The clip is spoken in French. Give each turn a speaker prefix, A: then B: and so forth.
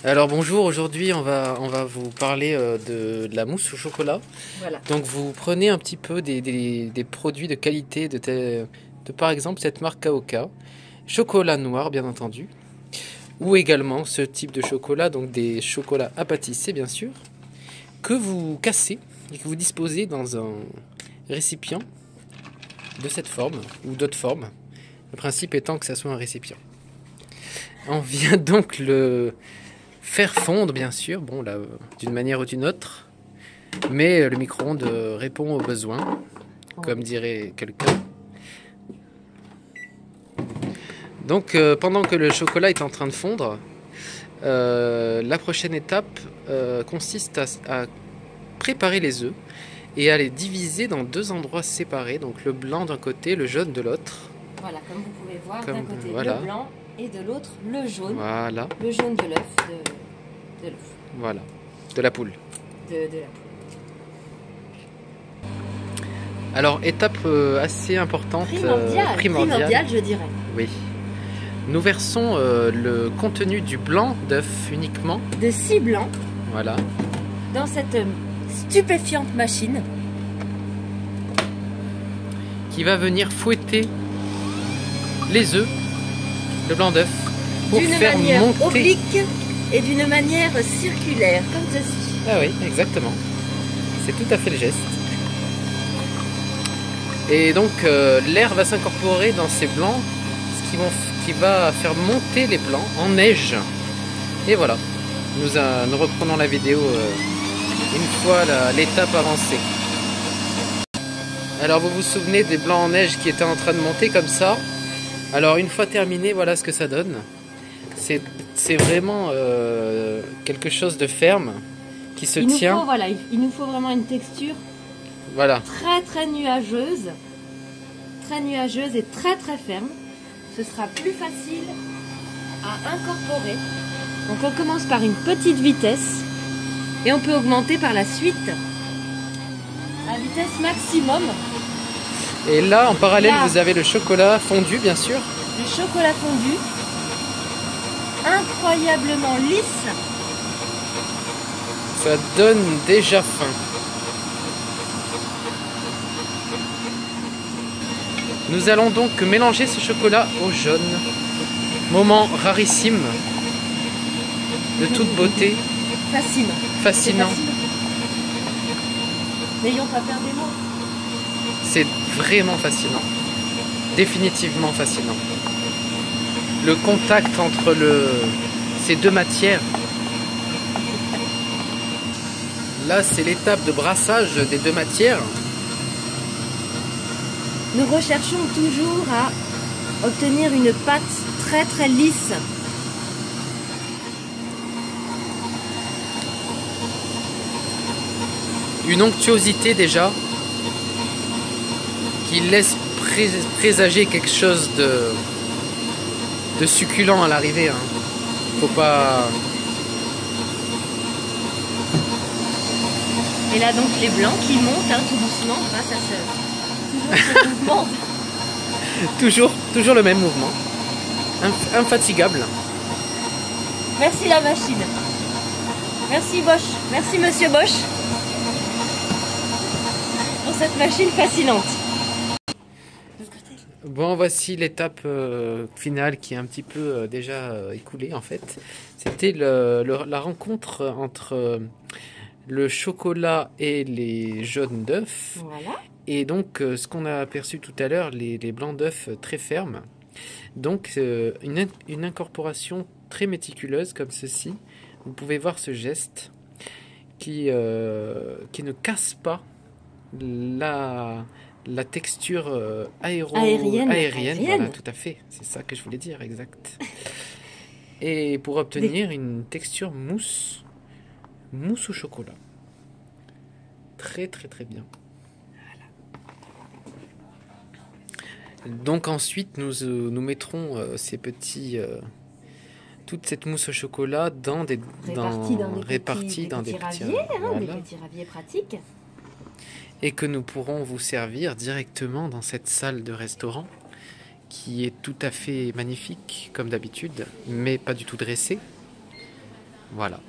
A: Alors bonjour, aujourd'hui on va vous parler de la mousse au chocolat.
B: Voilà.
A: Donc vous prenez un petit peu des produits de qualité de par exemple cette marque Kaoka, chocolat noir bien entendu, ou également ce type de chocolat, donc des chocolats à pâtisser bien sûr, que vous cassez et que vous disposez dans un récipient de cette forme ou d'autres formes. Le principe étant que ça soit un récipient. On vient donc le faire fondre, bien sûr, bon là, d'une manière ou d'une autre, mais le micro-ondes répond aux besoins, comme dirait quelqu'un. Donc, pendant que le chocolat est en train de fondre, la prochaine étape consiste à préparer les œufs et à les diviser dans deux endroits séparés, donc le blanc d'un côté, le jaune de l'autre.
B: Voilà, comme vous pouvez voir,
A: Comme,
B: d'un côté
A: voilà.
B: le blanc et de l'autre le jaune.
A: Voilà.
B: Le jaune de l'œuf, de l'œuf.
A: Voilà, de la poule.
B: De la poule.
A: Alors, étape assez importante,
B: primordiale, je dirais.
A: Oui. Nous versons le contenu du blanc d'œuf uniquement.
B: De 6 blancs.
A: Voilà.
B: Dans cette stupéfiante machine.
A: Qui va venir fouetter les œufs, le blanc d'œuf, pour faire
B: d'une manière
A: monter.
B: oblique et d'une manière circulaire, comme ceci.
A: Ah oui, exactement. C'est tout à fait le geste. Et donc l'air va s'incorporer dans ces blancs, ce qui va faire monter les blancs en neige. Et voilà, nous reprenons la vidéo une fois l'étape avancée. Alors vous vous souvenez des blancs en neige qui étaient en train de monter comme ça. Alors une fois terminé, voilà ce que ça donne. C'est vraiment quelque chose de ferme qui se tient.
B: Il nous faut vraiment une texture.
A: Voilà.
B: Très nuageuse et très ferme. Ce sera plus facile à incorporer. Donc on commence par une petite vitesse et on peut augmenter par la suite la vitesse maximum.
A: Et là en parallèle vous avez le chocolat fondu bien sûr.
B: Le chocolat fondu, incroyablement lisse.
A: Ça donne déjà faim. Nous allons donc mélanger ce chocolat au jaune. Moment rarissime, de toute beauté.
B: Fascinant.
A: Fascinant.
B: N'ayons pas peur des mots.
A: C'est vraiment fascinant. Définitivement fascinant. Le contact entre ces deux matières. Là, c'est l'étape de brassage des deux matières.
B: Nous recherchons toujours à obtenir une pâte très lisse.
A: Une onctuosité déjà qui laisse présager quelque chose de succulent à l'arrivée. Hein. Faut pas...
B: Et là donc les blancs qui montent tout doucement grâce à ce mouvement.
A: toujours le même mouvement. Infatigable.
B: Merci la machine. Merci Bosch. Merci Monsieur Bosch pour cette machine fascinante.
A: Bon, voici l'étape finale qui est un petit peu déjà écoulée en fait. C'était la rencontre entre le chocolat et les jaunes d'œufs.
B: Voilà.
A: Et donc, ce qu'on a aperçu tout à l'heure, les blancs d'œufs très fermes. Donc, une incorporation très méticuleuse comme ceci. Vous pouvez voir ce geste qui ne casse pas la texture aérienne. Voilà, tout à fait. C'est ça que je voulais dire, exact. Et pour obtenir une texture mousse au chocolat. Très bien. Donc ensuite nous mettrons toute cette mousse au chocolat répartie dans des petits raviers,
B: des petits raviers pratiques.
A: Et que nous pourrons vous servir directement dans cette salle de restaurant qui est tout à fait magnifique comme d'habitude, mais pas du tout dressée. Voilà.